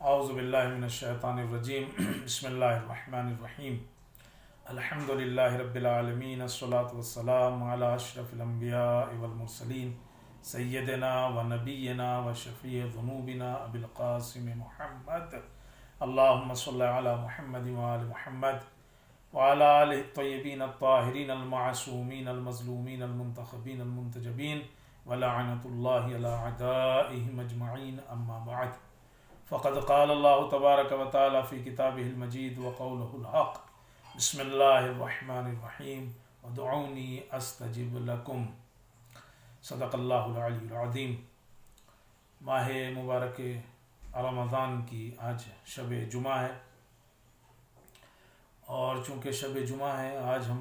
औज़ुबिल्लाहि मिनश्शैतानिर्रजीम बिस्मिल्लाहिर्रहमानिर्रहीम अल्हम्दुलिल्लाहि रब्बिल आलमीन अस्सलातु वस्सलामु अला अशरफिल अंबियाइ वल मुरसलीन सय्यदिना व नबिय्यिना व शफ़ीइ ज़ुनूबिना अबिल क़ासिम मुहम्मद अल्लाहुम्मा सल्लि अला मुहम्मद व आलि मुहम्मद व अला आलिहि त्तय्यिबीन अत्ताहिरीन अल मासूमीन अल मज़लूमीन अल मुंतखबीन अल मुंतजबीन व लअनतुल्लाहि अला अदाइहिम अजमईन अम्मा बअद फ़क़द क़ाल अल्लाहु तबारक व तआला फ़ी किताबिहिल मजीद व क़ौलुहुल हक़ बिस्मिल्लाहिर्रहमानिर्रहीम उदऊनी अस्तजिब लकुम सदक़ल्लाहुल अलीयुल अज़ीम। माह मुबारक रमज़ान की आज शब जुमा है और चूँकि शब जुमा है आज हम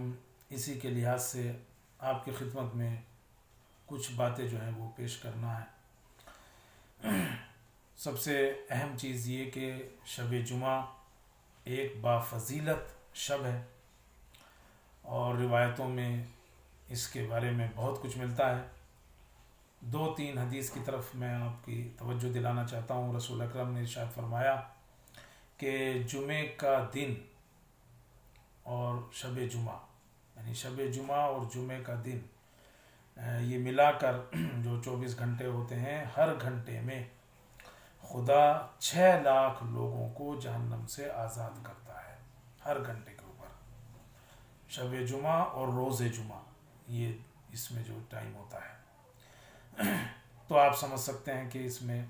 इसी के लिहाज से आपकी खिदमत में कुछ बातें जो हैं वो पेश करना है। सबसे अहम चीज़ ये कि शब जुमा एक बाफ़ज़ीलत शब है और रिवायतों में इसके बारे में बहुत कुछ मिलता है। 2-3 हदीस की तरफ मैं आपकी तवज्जो दिलाना चाहता हूँ। रसूल अकरम ने इरशाद फरमाया कि जुमे का दिन और शब जुमा यानी शब जुमा और जुमे का दिन ये मिलाकर जो 24 घंटे होते हैं, हर घंटे में खुदा 6 लाख लोगों को जहन्नम से आज़ाद करता है हर घंटे के ऊपर। शब जुमा और रोज़े जुमा ये इसमें जो टाइम होता है तो आप समझ सकते हैं कि इसमें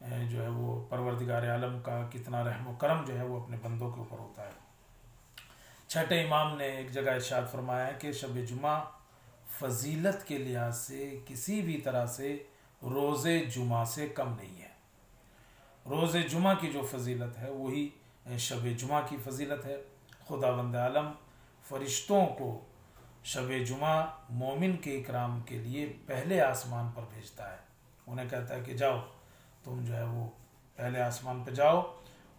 जो है वो परवरदिगार आलम का कितना रहम व करम जो है वो अपने बंदों के ऊपर होता है। छठे इमाम ने एक जगह इरशाद फरमाया है कि शब जुमा फजीलत के लिहाज से किसी भी तरह से रोज़े जुमा से कम नहीं है। रोज़े जुमा की जो फजीलत है वही शब जुमा की फजीलत है। खुदावंद आलम फरिश्तों को शब जुमा मोमिन के इकराम के लिए पहले आसमान पर भेजता है। उन्हें कहता है कि जाओ तुम जो है वो पहले आसमान पर जाओ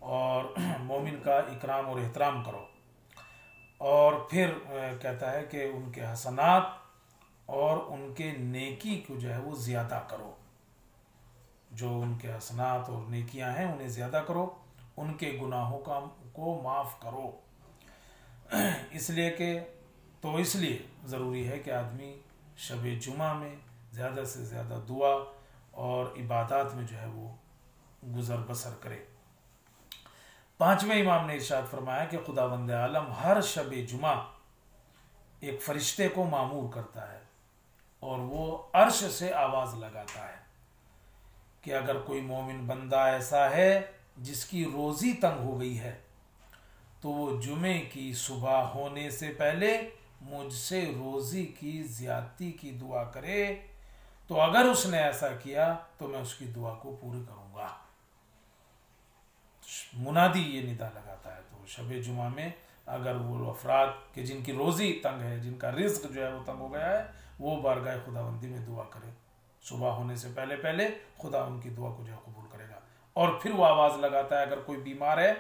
और मोमिन का इकराम और एहतराम करो। और फिर कहता है कि उनके हसनात और उनके नेकी को जो है वो ज़्यादा करो। जो उनके हसनात और नेकियां हैं उन्हें ज़्यादा करो, उनके गुनाहों को माफ़ करो। इसलिए ज़रूरी है कि आदमी शब जुमा में ज़्यादा से ज़्यादा दुआ और इबादत में जो है वो गुज़र बसर करे। 5वें इमाम ने इरशाद फरमाया कि खुदावंद आलम हर शब जुमा एक फ़रिश्ते को मामूर करता है और वो अर्श से आवाज़ लगाता है कि अगर कोई मोमिन बंदा ऐसा है जिसकी रोज़ी तंग हो गई है तो वो जुमे की सुबह होने से पहले मुझसे रोज़ी की ज़्यादती की दुआ करे, तो अगर उसने ऐसा किया तो मैं उसकी दुआ को पूरी करूँगा। मुनादी ये निदा लगाता है। तो शब जुमा में अगर वो अफराद के जिनकी रोज़ी तंग है, जिनका रिज़्क जो है वो तंग हो गया है, वो बारगाह खुदाबंदी में दुआ करे। सुबह होने से पहले पहले खुदा उनकी दुआ को जो है कबूल करेगा। और फिर वो आवाज़ लगाता है अगर कोई बीमार है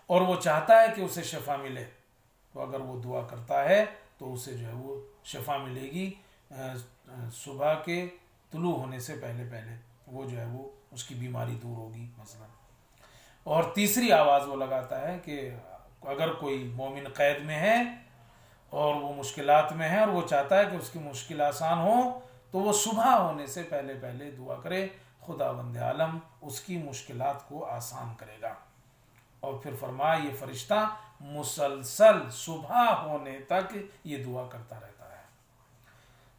और वो चाहता है कि उसे शफा मिले, तो अगर वो दुआ करता है तो उसे जो है वो शफा मिलेगी सुबह के तुलू होने से पहले पहले। वो जो है वो उसकी बीमारी दूर होगी मसलन। और तीसरी आवाज़ वो लगाता है कि अगर कोई मोमिन कैद में है और वो मुश्किलात में है और वो चाहता है कि उसकी मुश्किल आसान हो, तो वो सुबह होने से पहले पहले दुआ करे, खुदावंद आलम उसकी मुश्किलात को आसान करेगा। और फिर फरमाया ये फरिश्ता मुसलसल सुबह होने तक ये दुआ करता रहता है।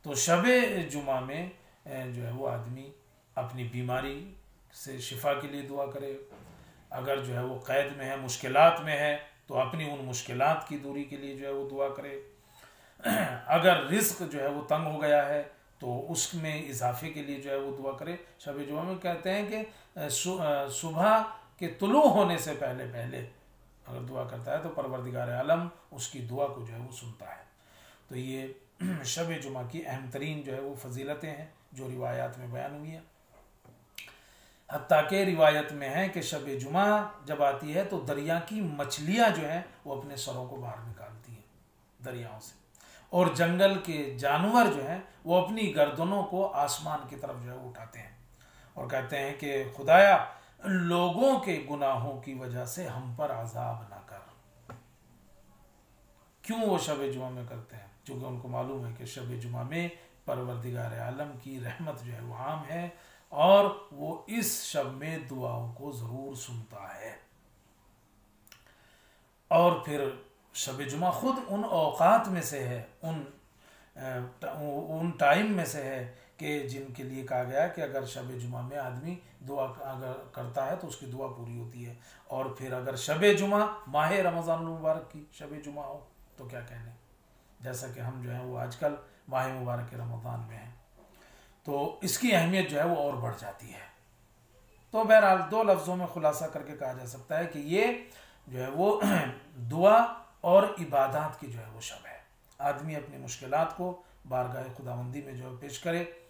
तो शब जुमा में जो है वो आदमी अपनी बीमारी से शिफा के लिए दुआ करे। अगर जो है वो कैद में है, मुश्किलात में है, तो अपनी उन मुश्किलात की दूरी के लिए जो है वो दुआ करे। अगर रिस्क जो है वो तंग हो गया है तो उसमें इजाफे के लिए जो है वो दुआ करे। शब जुमा में कहते हैं कि सुबह के तुलू होने से पहले पहले अगर दुआ करता है तो परवरदिगार आलम उसकी दुआ को जो है वो सुनता है। तो ये शब जुमा की अहम तरीन जो है वो फजीलतें हैं जो रिवायात में बयान हुई हैं। हत्ता के रिवायत में है कि शब जुमा जब आती है तो दरिया की मछलियाँ जो हैं वो अपने सरों को बाहर निकालती हैं दरियाओं से, और जंगल के जानवर जो हैं वो अपनी गर्दनों को आसमान की तरफ जो है उठाते हैं और कहते हैं कि खुदाया लोगों के गुनाहों की वजह से हम पर अजाब ना कर। क्यों वो शब जुमा में करते हैं? क्योंकि उनको मालूम है कि शब जुमा में परवरदिगार आलम की रहमत जो है वो आम है और वो इस शब में दुआओं को जरूर सुनता है। और फिर शब जुमा खुद उन औकात में से है, उन टाइम में से है कि जिनके लिए कहा गया कि अगर शब जुमा में आदमी दुआ अगर करता है तो उसकी दुआ पूरी होती है। और फिर अगर शब जुमा माह रमज़ान मुबारक की शब जुमा हो तो क्या कहने, जैसा कि हम जो है वो आजकल माह मुबारक के रमज़ान में हैं, तो इसकी अहमियत जो है वो और बढ़ जाती है। तो बहरहाल दो लफ्ज़ों में खुलासा करके कहा जा सकता है कि ये जो है वो दुआ और इबादत की जो है वो शब है। आदमी अपनी मुश्किलात को बारगाह खुदावंदी में जो है पेश करे।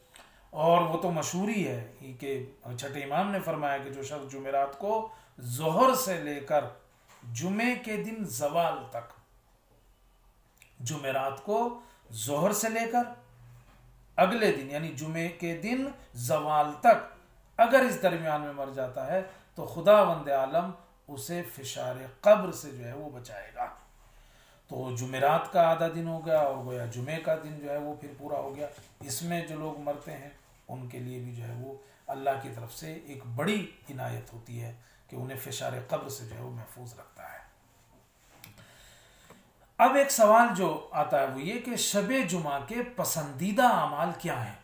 और वो तो मशहूरी है कि छठे इमाम ने फरमाया कि जो शख्स जुमेरात को जोहर से लेकर जुमे के दिन जवाल तक, जुमेरात को जोहर से लेकर अगले दिन यानी जुमे के दिन जवाल तक अगर इस दरमियान में मर जाता है तो खुदावंद आलम उसे फिशार कब्र से जो है वो बचाएगा। तो जुमेरात का आधा दिन हो गया और गोया जुमे का दिन जो है वो फिर पूरा हो गया। इसमें जो लोग मरते हैं उनके लिए भी जो है वो अल्लाह की तरफ से एक बड़ी इनायत होती है कि उन्हें फिशार कब्र से जो है वो महफूज रखता है। अब एक सवाल जो आता है वो ये कि शबे जुमा के पसंदीदा अमाल क्या हैं?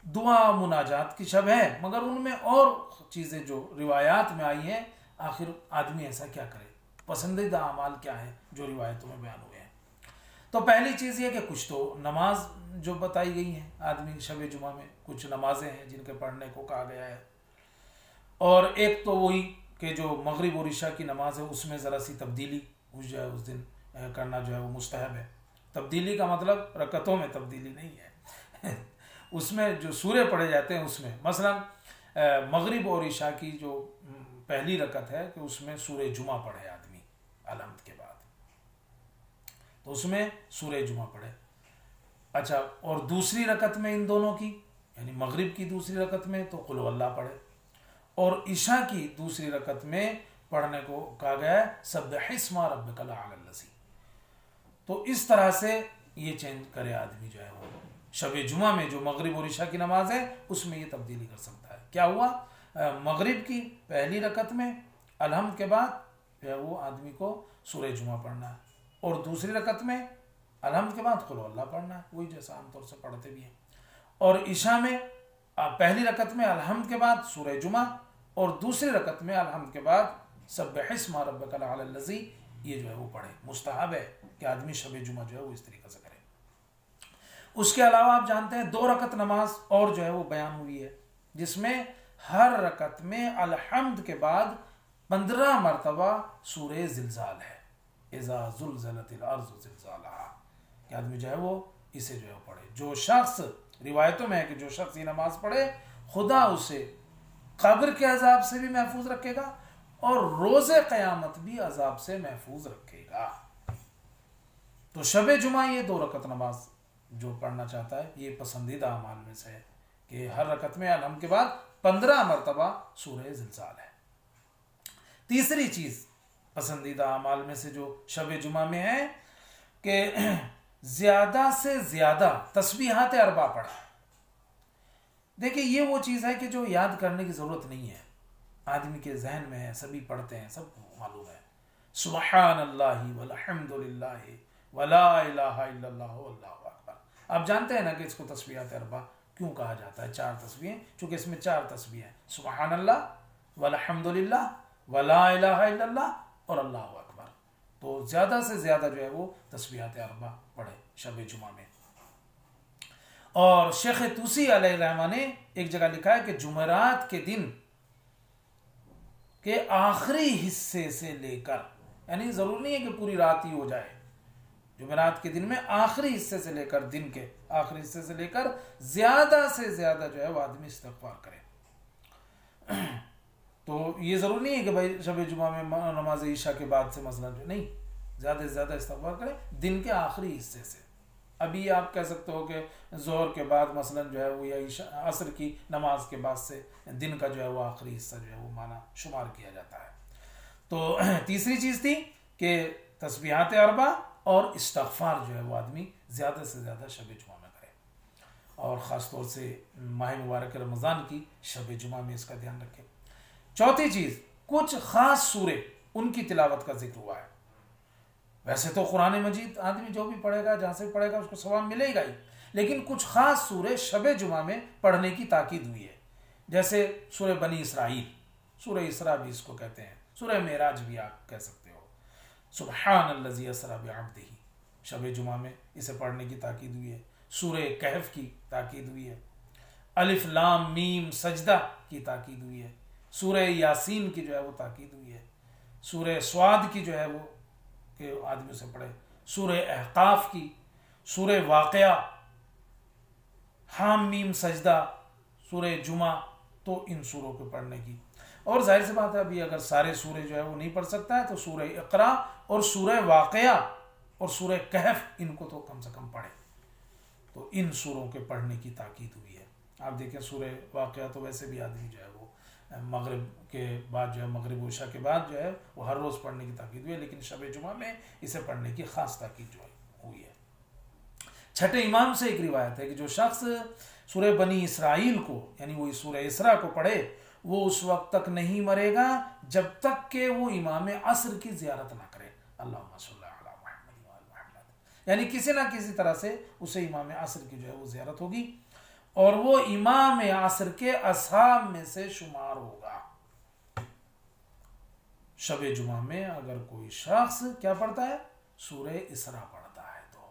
दुआ मुनाजात की शब है मगर उनमें और चीजें जो रिवायात में आई हैं, आखिर आदमी ऐसा क्या करे? पसंदीदा अमाल क्या है जो रिवायतों में बयान हुए हैं? तो पहली चीज ये कि कुछ तो नमाज जो बताई गई है आदमी शब जुमा में, कुछ नमाजें हैं जिनके पढ़ने को कहा गया है। और एक तो वही कि जो मगरिब और इशा की नमाज है उसमें ज़रा सी तब्दीली हो जाए उस दिन करना जो है वो मुस्तहब है। तब्दीली का मतलब रकतों में तब्दीली नहीं है उसमें जो सूरे पढ़े जाते हैं उसमें, मसलन मगरिब और इशा की जो पहली रकत है कि उसमें सूरे जुमा पढ़े आदमी अलहम्द के बाद, तो उसमें सूरे जुमा पढ़े। अच्छा, और दूसरी रकत में इन दोनों की यानी मगरिब की दूसरी रकत में तो कुल वल्लाह पढ़े और इशा की दूसरी रकत में पढ़ने को कहा गया है सब्बिहिस्मा रब्बिकल आलल्लज़ी। तो इस तरह से ये चेंज करे आदमी जो है वो शब जुमा में जो मगरिब और इशा की नमाज है उसमें ये तब्दीली कर सकता है। क्या हुआ, मगरिब की पहली रकत में अलहम्द के बाद जो है वो आदमी को सूरह जुमा पढ़ना है और दूसरी रकत में अलहम्द के बाद कुल अल्लाह पढ़ना है, वही जैसा आमतौर से पढ़ते भी हैं। और इशा में पहली रकत में अलहम्द के बाद सूरह जुमा और दूसरी रकत में अलहम्द के बाद सब्बिहिस्मा रब्बिकल आलल्लज़ी, ये जो है वो पढ़े। मुस्तहब है कि आदमी शब जुमा जो है वो इस तरीके से करे। उसके अलावा आप जानते हैं 2 रकत नमाज और जो है वो बयान हुई है जिसमें हर रकत में अलहम्द के बाद 15 मरतबा सूरह ज़िलज़ाल है, इज़ा ज़ुलज़िलतिल अर्ज़ु ज़िलज़ालहा, कि आदमी जो है वो इसे जो है वो पढ़े। जो शख्स, रिवायतों में है कि जो शख्स ये नमाज पढ़े खुदा उसे कब्र के अजाब से भी महफूज रखेगा और रोज़े क़यामत भी अजाब से महफूज रखेगा। तो शब जुमा ये 2 रकत नमाज जो पढ़ना चाहता है ये पसंदीदा अमाल में से है कि हर रकत में अलहम्द के बाद 15 मरतबा सूरह ज़िलज़ाल है। तीसरी चीज पसंदीदा अमाल में से जो शब जुमा में है कि ज्यादा से ज्यादा तस्बीहात अरबा पढ़ा। देखिए ये वो चीज है कि जो याद करने की जरूरत नहीं है, आदमी के जहन में है, सभी पढ़ते हैं, सबको मालूम है। सुबहानल्लाहि वल्हम्दुलिल्लाहि वला इलाहा इल्लल्लाह वल्लाहु अकबर। आप जानते हैं ना कि इसको तस्बीहात अरबा क्यों कहा जाता है? 4 तस्बीहें, चूंकि इसमें 4 तस्बीहें हैं, सुबहानल्लाह वल्हम्दुलिल्लाह वला इलाहा इल्लल्लाह और अल्लाहु अकबर। तो ज्यादा से ज्यादा जो है वो तस्बीहात अरबा पढ़े शब जुमा में। और शेख तूसी अलैहिर्रहमा ने एक जगह लिखा है कि जुमेरात के दिन के आखिरी हिस्से से लेकर, यानी जरूरी नहीं है कि पूरी रात ही हो जाए, जुमेरात के दिन में आखिरी हिस्से से लेकर, दिन के आखिरी हिस्से से लेकर ज्यादा से ज्यादा जो है वो आदमी इस्तिग़फ़ार करे। तो ये जरूरी नहीं है कि भाई शब जुमा में नमाज ईशा के बाद से मसला जो नहीं, ज्यादा से ज्यादा इस्तिग़फ़ार करें दिन के आखिरी हिस्से से। अभी आप कह सकते हो कि जोहर के बाद मसलन जो है वो या असर की नमाज के बाद से दिन का जो है वो आखिरी हिस्सा जो है वो माना शुमार किया जाता है। तो तीसरी चीज़ थी कि तस्बीहात अरबा और इस्तिग़फ़ार जो है वो आदमी ज़्यादा से ज़्यादा शब जुमा में करे, और ख़ास तौर से माह मुबारक रमज़ान की शब जुमा में इसका ध्यान रखें। चौथी चीज़, कुछ ख़ास सूरे उनकी तिलावत का जिक्र हुआ है। वैसे तो कुरान मजीद आदमी जो भी पढ़ेगा, जहाँ से पढ़ेगा उसको सवाब मिलेगा ही, लेकिन कुछ ख़ास सूरे शब जुमा में पढ़ने की ताकीद हुई है। जैसे सूरह बनी इसराइल, सूरह इसरा भी इसको कहते हैं, सूरह मेराज भी आप कह सकते हो। सुब्हानल्लज़ी अस्रा बिअब्दिही, शब जुमा में इसे पढ़ने की ताकीद हुई है। सूरह कहफ की ताकीद हुई है। अलिफ लाम मीम सजदा की ताकीद हुई है। सूरह यासीन की जो है वो ताकीद हुई है। सूरह स्वाद की जो है वो कि आदमी उसे पढ़े। सूरह अहकाफ की, सूरह वाक़या, हाम मीम सजदा, सूरह जुमा, तो इन सूरों को पढ़ने की। और जाहिर सी बात है अभी अगर सारे सूरे जो है वो नहीं पढ़ सकता है तो सूरह इक़रा और सूरह वाक़या और सूरह कहफ इनको तो कम से कम पढ़े। तो इन सूरों के पढ़ने की ताकीद हुई है। आप देखें सूरह वाक़या तो वैसे भी आदमी जो है वो मगरिब के बाद जो है, मगरिब उशा के बाद जो है वो हर रोज़ पढ़ने की ताकीद हुई है, लेकिन शब जुमा में इसे पढ़ने की ख़ास ताकीद जो है हुई है। छठे इमाम से एक रिवायत है कि जो शख्स सूरह बनी इसराइल को यानी वो सूरह इसरा को पढ़े वो उस वक्त तक नहीं मरेगा जब तक कि वो इमाम असर की ज़ियारत ना करे। अल्लाहुम्मा सल्ली अला मुहम्मद व आले मुहम्मद, यानी किसी ना किसी तरह से उसे इमाम असर की जो है वो ज़ियारत होगी और वो इमाम असर के असहाब में से शुमार होगा। शब जुमा में अगर कोई शख्स क्या पढ़ता है, सूरह इसरा पढ़ता है तो।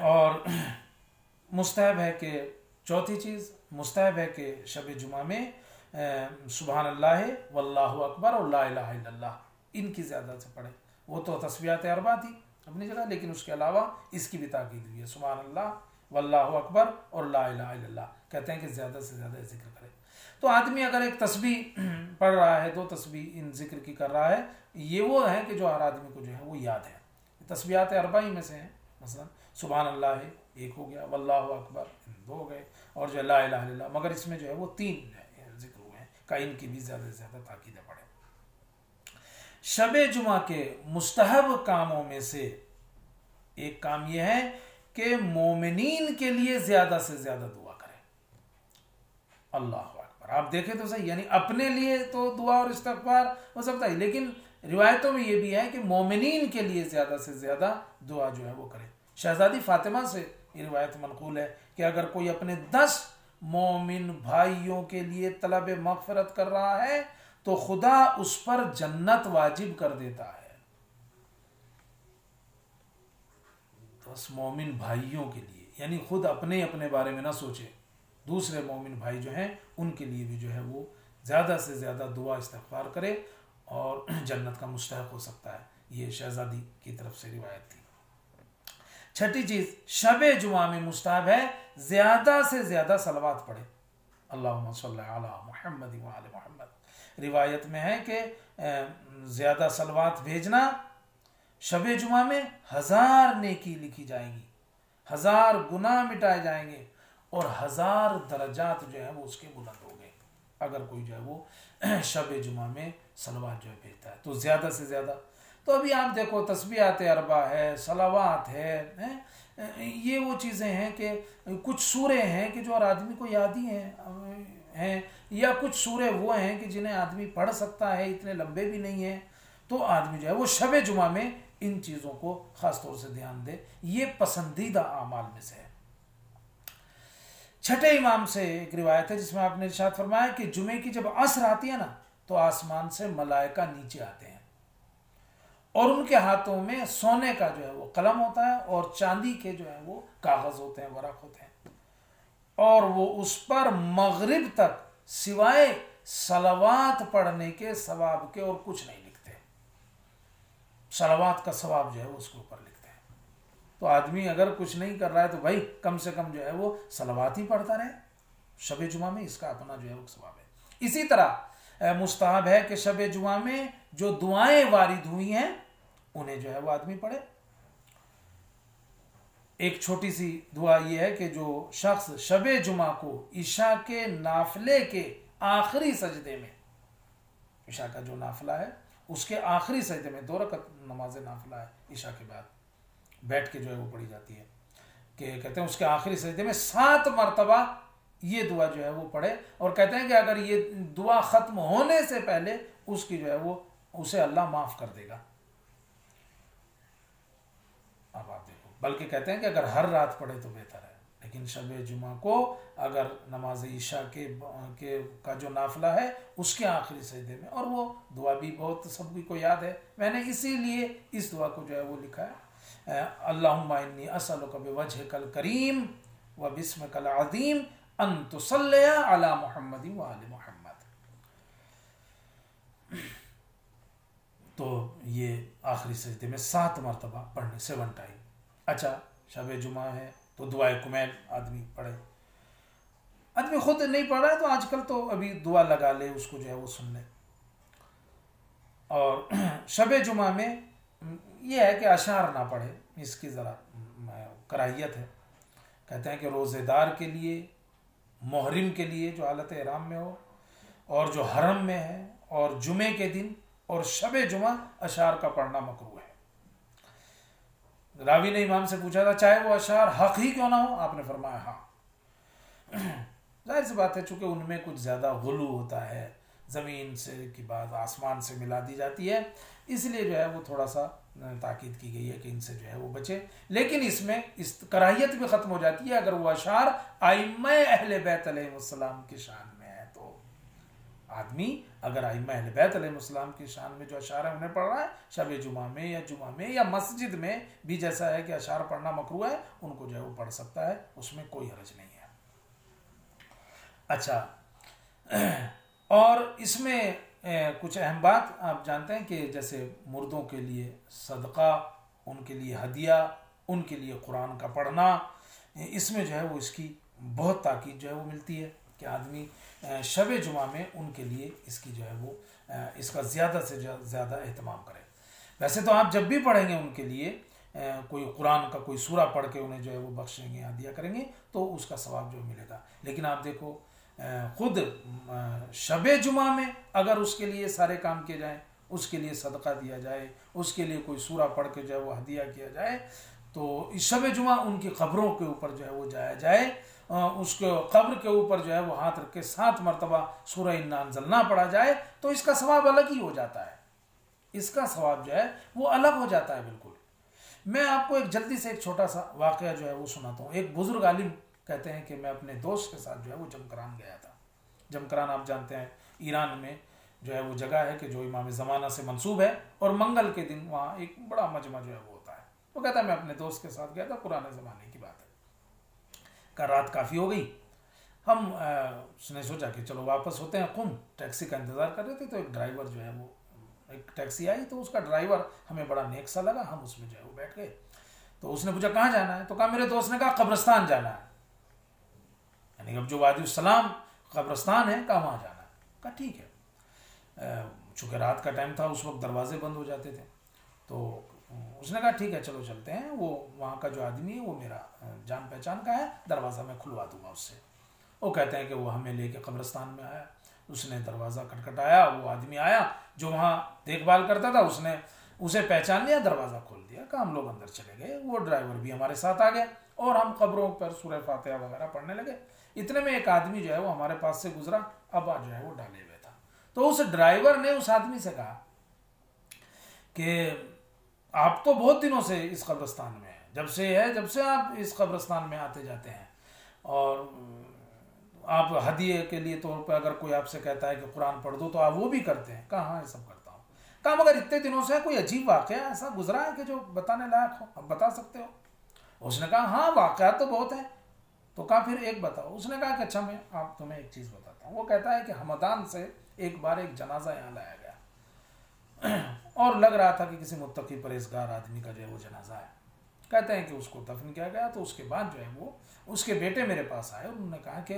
और मुस्तहब है कि चौथी चीज़ मुस्तहब है कि शब जुमा में सुबहान अल्लाह वल्लाहु अकबर और ला इलाहा इल्लल्लाह इनकी ज़्यादा से पढ़े। वो तो तस्बीहात अरबा थी अपनी जगह, लेकिन उसके अलावा इसकी भी ताकीद हुई है। सुबहान अल्लाह वल्लाहु अकबर और ला इलाहा इल्लल्लाह कहते हैं कि ज़्यादा से ज़्यादा जिक्र करे। तो आदमी अगर एक तस्बीह पढ़ रहा है, दो तस्बीह इन जिक्र की कर रहा है, ये वो है कि जो हर आदमी को जो है वो याद है। तस्बीहात अरबा ही में से हैं, मसलन सुबहान अल्लाह एक हो गया, वल्लाहु अकबर दो हो गए, और जो ला इलाहा इल्लल्लाह, मगर इसमें जो है वो तीन जिक्र हुए हैं का इनकी भी ज़्यादा से ज़्यादा ताकीद पड़े। शब जुमा के मुस्तहब कामों में से एक काम यह है कि मोमिनीन के लिए ज़्यादा से ज़्यादा दुआ करें। अल्लाह अकबर, आप देखें तो सही, यानी अपने लिए तो दुआ और इस्तग़फ़ार हो सकता है, लेकिन रिवायतों में यह भी है कि मोमिनीन के लिए ज़्यादा से ज़्यादा दुआ जो है वो करें। शहजादी फातिमा से ये रिवायत मनक़ूल है कि अगर कोई अपने 10 मोमिन भाइयों के लिए तलब मग़फ़िरत कर रहा है तो खुदा उस पर जन्नत वाजिब कर देता है। 10 मोमिन भाइयों के लिए, यानी खुद अपने अपने बारे में ना सोचे, दूसरे मोमिन भाई जो हैं उनके लिए भी जो है वो ज़्यादा से ज़्यादा दुआ इस्तग़फ़ार करे और जन्नत का मुस्तहक़ हो सकता है। ये शहजादी की तरफ से रिवायत थी। छठी चीज़, शब जुमा में मुस्तहब है ज़्यादा से ज़्यादा सलवात पढ़े। अल्लाहुम्मा सल्ली अला मुहम्मद व आले मुहम्मद। रिवायत में है कि ज़्यादा सलवात भेजना शब जुमा में 1000 नेकी लिखी जाएंगी, 1000 गुनाह मिटाए जाएंगे और 1000 दर्जात जो है वो उसके बुलंद हो गए अगर कोई जो है वो शब जुमा में सलवात जो है भेजता है तो ज़्यादा से ज़्यादा। तो अभी आप देखो तस्बीहात अरबा है, सलावात है, ये वो चीज़ें हैं कि कुछ सूरे हैं कि जो हर आदमी को याद ही हैं, या कुछ सूरे वो हैं कि जिन्हें आदमी पढ़ सकता है, इतने लंबे भी नहीं हैं, तो आदमी जो है वो शब जुमा में इन चीज़ों को ख़ास तौर से ध्यान दे। ये पसंदीदा आमाल में से है। छठे इमाम से एक रिवायत है जिसमें आपने इरशाद फरमाया कि जुमे की जब असर आती है ना तो आसमान से मलाइका नीचे आते हैं और उनके हाथों में सोने का जो है वो कलम होता है और चांदी के जो है वो कागज होते हैं, वरक होते हैं, और वो उस पर मगरिब तक सिवाय सलावात पढ़ने के सवाब के और कुछ नहीं लिखते। सलावात का सवाब जो है वो उसके ऊपर लिखते हैं। तो आदमी अगर कुछ नहीं कर रहा है तो भाई कम से कम जो है वो सलावात ही पढ़ता रहे। शब जुमा में इसका अपना जो है वो सवाब है। इसी तरह मुस्तहब है कि शब जुमा में जो दुआएं वारिद हुई हैं उन्हें जो है वो आदमी पढ़े। एक छोटी सी दुआ ये है कि जो शख्स शबे जुमा को ईशा के नाफले के आखिरी सजदे में, ईशा का जो नाफला है उसके आखिरी सजदे में, 2 रकत नमाज नाफला है ईशा के बाद बैठ के जो है वो पढ़ी जाती है, कि कहते हैं उसके आखिरी सजदे में 7 मरतबा ये दुआ जो है वो पढ़े, और कहते हैं कि अगर ये दुआ खत्म होने से पहले उसकी जो है वो उसे अल्लाह माफ कर देगा। अब आप देखो, बल्कि कहते हैं कि अगर हर रात पढ़े तो बेहतर है, लेकिन शब जुमा को अगर नमाज ईशा के का जो नाफला है उसके आखिरी सजदे में, और वो दुआ भी बहुत सभी को याद है, मैंने इसीलिए इस दुआ को जो है वो लिखा है, अल्लाहुम्मा इन्नी असअलुका बिवजहिकल करीम व बिस्मिकल अज़ीम अन तुसल्ली अला मुहम्मदिन व आलि मुहम्मद। तो ये आखिरी सजदे में 7 मरतबा पढ़ने, 7 टाइम। अच्छा, शब जुमा है तो दुआए कुमैल आदमी पढ़े, आदमी खुद नहीं पढ़ रहा है तो आजकल तो अभी दुआ लगा ले, उसको जो है वो सुन ले। और शब जुमा में यह है कि अशार ना पढ़े, इसकी ज़रा कराहियत है। कहते हैं कि रोज़ेदार के लिए, मुहरिम के लिए जो हालत इहराम में हो, और जो हरम में है, और जुमे के दिन और शब जुमा अशार का पढ़ना मकरूह है। रावी ने इमाम से पूछा था चाहे वो अशार हक ही क्यों ना हो, आपने फरमाया हाँ। जाहिर सी बात है, चूंकि उनमें कुछ ज़्यादा गुलू होता है, ज़मीन से की बात आसमान से मिला दी जाती है, इसलिए जो है वो थोड़ा सा ताकीद की गई है कि इनसे जो है वो बचे। लेकिन इसमें इस कराहियत भी ख़त्म हो जाती है अगर वो अशार आइम्मा अहले बैत अलैहिस्सलाम की शान में है। तो आदमी अगर आइम्मा अहले बैत अलैहिस्सलाम की शान में जो अशार है उन्हें पढ़ रहा है शब जुमा में या मस्जिद में भी, जैसा है कि अशार पढ़ना मकरूह है, उनको जो है वो पढ़ सकता है, उसमें कोई हर्ज नहीं है। अच्छा, और इसमें कुछ अहम बात आप जानते हैं कि जैसे मुर्दों के लिए सदका, उनके लिए हदिया, उनके लिए कुरान का पढ़ना, इसमें जो है वो इसकी बहुत ताकीद जो है वो मिलती है कि आदमी शब जुमा में उनके लिए इसकी जो है वो इसका ज़्यादा से ज़्यादा एहतमाम करे। वैसे तो आप जब भी पढ़ेंगे उनके लिए कोई कुरान का कोई सूरा पढ़ के उन्हें जो है वो बख्शेंगे, हदिया करेंगे, तो उसका सवाब जो मिलेगा। लेकिन आप देखो खुद शब जुमा में अगर उसके लिए सारे काम किए जाएं, उसके लिए सदका दिया जाए, उसके लिए कोई सूरा पढ़ के जो है वो हदिया किया जाए, तो इस शब जुमा उनकी कब्रों के ऊपर जो है वो जाया जाए, उसको कब्र के ऊपर जो है वो हाथ रख के 7 मरतबा सूरह इन्ना अंज़लना पढ़ा जाए, तो इसका सवाब अलग ही हो जाता है, इसका सवाब जो है वो अलग हो जाता है बिल्कुल। मैं आपको एक जल्दी से एक छोटा सा वाक़या जो है वो सुनाता हूँ। एक बुजुर्ग आलिम कहते हैं कि मैं अपने दोस्त के साथ जो है वो जमकरान गया था। जमकरान आप जानते हैं ईरान में जो है वो जगह है कि जो इमाम ज़माना से मंसूब है, और मंगल के दिन वहाँ एक बड़ा मजमा जो है वो होता है। वो कहता है मैं अपने दोस्त के साथ गया था, पुराने ज़माने की बात है, का रात काफ़ी हो गई, हम उसने सोचा कि चलो वापस होते हैं। कुम टैक्सी का इंतज़ार कर रहे थे, तो एक ड्राइवर जो है वो, एक टैक्सी आई, तो उसका ड्राइवर हमें बड़ा नेक सा लगा, हम उसमें जो है वो बैठ गए। तो उसने पूछा कहाँ जाना है, तो कहा मेरे दोस्त ने कहा कब्रिस्तान जाना है, यानी अब जो वादिउस्सलाम कब्रिस्तान है, कहाँ वहाँ जाना है। कहा ठीक है। चूँकि रात का टाइम था, उस वक्त दरवाजे बंद हो जाते थे, तो उसने कहा ठीक है चलो चलते हैं, वो वहाँ का जो आदमी है वो मेरा जान पहचान का है, दरवाज़ा मैं खुलवा दूंगा उससे। वो कहते हैं कि वो हमें लेके कब्रिस्तान में आया, उसने दरवाज़ा खटखटाया, वो आदमी आया जो वहाँ देखभाल करता था, उसने उसे पहचान लिया, दरवाज़ा खोल दिया, कहा हम लोग अंदर चले गए, वो ड्राइवर भी हमारे साथ आ गया, और हम कब्रों पर सूरह फातिहा वगैरह पढ़ने लगे। इतने में एक आदमी जो है वो हमारे पास से गुजरा, अब्बा जो है वो डाले हुए था। तो उस ड्राइवर ने उस आदमी से कहा कि आप तो बहुत दिनों से इस कब्रिस्तान में हैं, जब से आप इस कब्रिस्तान में आते जाते हैं, और आप हदिये के लिए तौर पर अगर कोई आपसे कहता है कि कुरान पढ़ दो तो आप वो भी करते हैं। कहा हाँ ये सब करता हूँ। कहा मगर इतने दिनों से कोई अजीब वाक़या ऐसा गुजरा है कि जो बताने लायक हो, आप बता सकते हो? उसने कहा हाँ वाक़या तो बहुत है। तो कहा फिर एक बताओ। उसने कहा कि अच्छा मैं आप तुम्हें एक चीज़ बताता हूँ। वो कहता है कि हमदान से एक बार एक जनाजा यहाँ लाया गया और लग रहा था कि किसी मुत्तकी परहेज़गार आदमी का जो है वो जनाजा है। कहते हैं कि उसको दफन किया गया। तो उसके बाद जो है वो उसके बेटे मेरे पास आए और उन्होंने कहा कि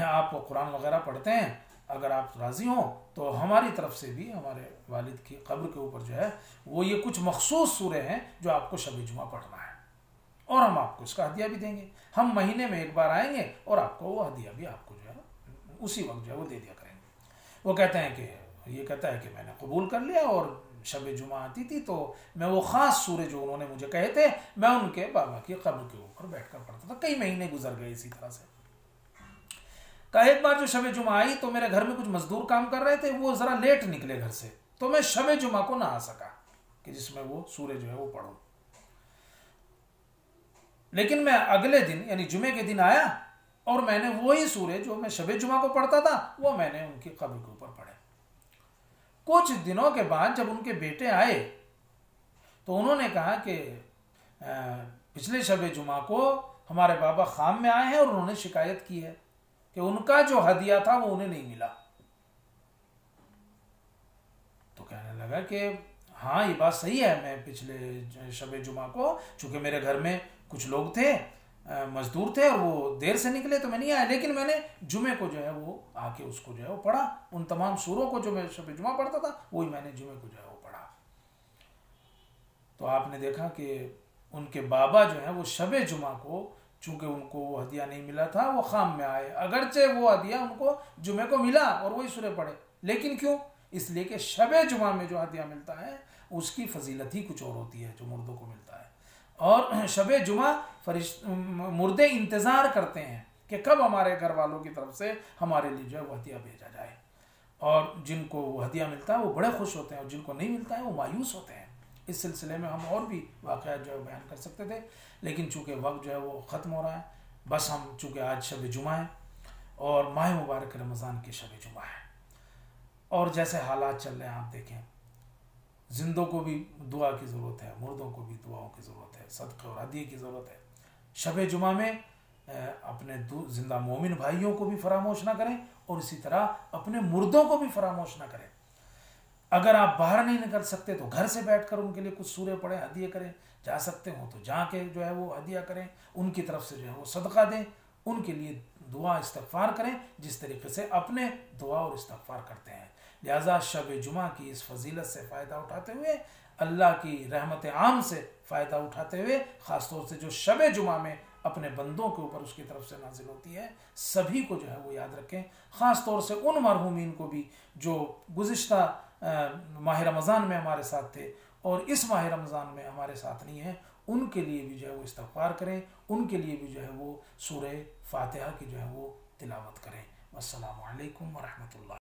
आप कुरान वगैरह पढ़ते हैं, अगर आप राज़ी हों तो हमारी तरफ से भी हमारे वालिद की कब्र के ऊपर जो है वो ये कुछ मखसूस सूरे हैं जो आपको शब जुमा पढ़ना है। और हम आपको इसका हदिया भी देंगे। हम महीने में एक बार आएंगे और आपको वो हदिया भी आपको जो है उसी वक्त जो है वो दे दिया करेंगे। वो कहते हैं कि ये कहता है कि मैंने कबूल कर लिया और शब जुमा आती थी तो मैं वो ख़ास सूरे जो उन्होंने मुझे कहे थे मैं उनके बाबा की कब्र के ऊपर बैठकर पढ़ता था। कई महीने गुजर गए इसी तरह से। का एक बार जो शब जुमा आई तो मेरे घर में कुछ मजदूर काम कर रहे थे, वो ज़रा लेट निकले घर से, तो मैं शब जुमा को ना आ सका कि जिसमें वो सूरे जो है वो पढ़ूं। लेकिन मैं अगले दिन यानी जुमे के दिन आया और मैंने वही सूरे जो मैं शब जुमा को पढ़ता था वो मैंने उनकी कब्र के ऊपर पढ़े। कुछ दिनों के बाद जब उनके बेटे आए तो उन्होंने कहा कि पिछले शब जुमा को हमारे बाबा खाम में आए हैं और उन्होंने शिकायत की है कि उनका जो हदिया था वो उन्हें नहीं मिला। तो कहने लगा कि हाँ ये बात सही है, मैं पिछले शब जुमा को चूंकि मेरे घर में कुछ लोग थे, मजदूर थे और वो देर से निकले तो मैं नहीं आया, लेकिन मैंने जुमे को जो है वो आके उसको जो है वो पढ़ा। उन तमाम सूरों को जो मैं शब जुमा पढ़ता था वही मैंने जुमे को जो है वो पढ़ा। तो आपने देखा कि उनके बाबा जो है वो शब जुमा को चूंकि उनको वो हदिया नहीं मिला था वो खाम में आए, अगरचे वो हदिया उनको जुमे को मिला और वही सूरे पढ़े। लेकिन क्यों? इसलिए कि शब जुमा में जो हदिया मिलता है उसकी फजीलत ही कुछ और होती है जो मुर्दों को मिलता है। और शब जुमा मुर्दे इंतज़ार करते हैं कि कब हमारे घर वालों की तरफ से हमारे लिए जो है वो हदिया भेजा जाए, और जिनको वो हदिया मिलता है वो बड़े खुश होते हैं और जिनको नहीं मिलता है वो मायूस होते हैं। इस सिलसिले में हम और भी वाक़यात जो है बयान कर सकते थे, लेकिन चूँकि वक्त जो है वो ख़त्म हो रहा है, बस हम चूँकि आज शब जुमा है और माह मुबारक रमज़ान की शब जुमा है और जैसे हालात चल रहे हैं आप देखें, जिंदों को भी दुआ की ज़रूरत है, मुर्दों को भी दुआओं की ज़रूरत है, सदक़े और हदिये की ज़रूरत है। शब जुमा में अपने जिंदा मोमिन भाइयों को भी फरामोश ना करें और इसी तरह अपने मुर्दों को भी फरामोश ना करें। अगर आप बाहर नहीं निकल सकते तो घर से बैठकर उनके लिए कुछ सूरे पढ़ें, हदिये करें। जा सकते हो तो जाके जो है वो हदिया करें, उनकी तरफ से जो है वो सदका दें, उनके लिए दुआ इस्तग़फ़ार करें जिस तरीके से अपने दुआ और इस्तग़फ़ार करते हैं। लिहाजा शब जुमा की इस फजीलत से फ़ायदा उठाते हुए, अल्लाह की रहमत आम से फ़ायदा उठाते हुए, ख़ास तौर से जो शब जुमा में अपने बंदों के ऊपर उसकी तरफ से नाजिल होती है, सभी को जो है वो याद रखें। ख़ास तौर से उन मरहूमीन को भी जो गुज़िश्ता माह रमज़ान में हमारे साथ थे और इस माह रमज़ान में हमारे साथ नहीं है, उनके लिए भी जो है वो इस्तग़फ़ार करें, उनके लिए भी जो है वो सूरह फातिहा की जो है वो तिलावत करें। अस्सलामु अलैकुम व रहमतुल्लाह।